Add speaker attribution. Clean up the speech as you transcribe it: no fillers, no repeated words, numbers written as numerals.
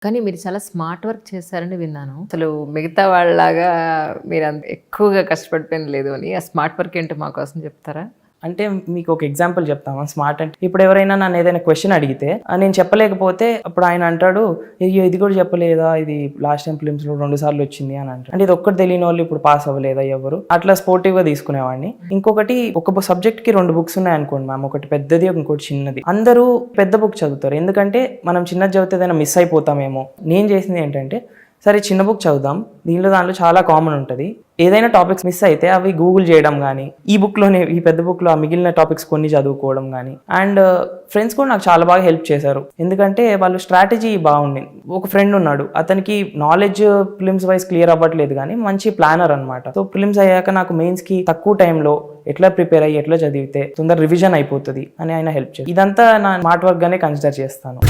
Speaker 1: కానీ మీరు చాలా స్మార్ట్ వర్క్ చేశారని విన్నాను. అసలు మిగతా వాళ్ళలాగా మీరు అంత ఎక్కువగా కష్టపడిపోయింది లేదు అని. ఆ స్మార్ట్ వర్క్ ఏంటో మా కోసం చెప్తారా?
Speaker 2: అంటే మీకు ఒక ఎగ్జాంపుల్ చెప్తామా స్మార్ట్ అంటే. ఇప్పుడు ఎవరైనా నన్ను ఏదైనా క్వశ్చన్ అడిగితే నేను చెప్పలేకపోతే అప్పుడు ఆయన అంటాడు, అయ్యో ఇది కూడా చెప్పలేదా, ఇది లాస్ట్ టైం ఫిలిమ్స్లో 2 సార్లు వచ్చింది అని అంటారు. అంటే ఇది ఒక్కటి తెలియని వాళ్ళు ఇప్పుడు పాస్ అవ్వలేదా ఎవరు, అట్లా స్పోర్టివ్గా తీసుకునేవాడిని. ఇంకొకటి, ఒక సబ్జెక్ట్కి 2 బుక్స్ ఉన్నాయి అనుకోండి మ్యామ్, ఒకటి పెద్దది ఇంకోటి చిన్నది. అందరూ పెద్ద బుక్ చదువుతారు, ఎందుకంటే మనం చిన్నది చదివితే ఏదైనా మిస్ అయిపోతామేమో. నేను చేసింది ఏంటంటే, సరే చిన్న బుక్ చదువుదాం, దాంట్లో చాలా కామన్ ఉంటుంది, ఏదైనా టాపిక్స్ మిస్ అయితే అవి గూగుల్ చేయడం కానీ, ఈ బుక్లోనే ఈ పెద్ద బుక్లో ఆ మిగిలిన టాపిక్స్ కొన్ని చదువుకోవడం కానీ. అండ్ ఫ్రెండ్స్ కూడా నాకు చాలా బాగా హెల్ప్ చేశారు, ఎందుకంటే వాళ్ళు స్ట్రాటజీ బాగుంది. ఒక ఫ్రెండ్ ఉన్నాడు, అతనికి నాలెడ్జ్ ఫిలిమ్స్ వైజ్ క్లియర్ అవ్వట్లేదు కానీ మంచి ప్లానర్ అనమాట. సో ఫిలిమ్స్ అయ్యాక నాకు మెయిన్స్కి తక్కువ టైంలో ఎట్లా ప్రిపేర్ అయ్యి ఎట్లా చదివితే తొందర రివిజన్ అయిపోతుంది అని ఆయన హెల్ప్ చేశారు. ఇదంతా నా స్మార్ట్ వర్క్ గానే కన్సిడర్ చేస్తాను.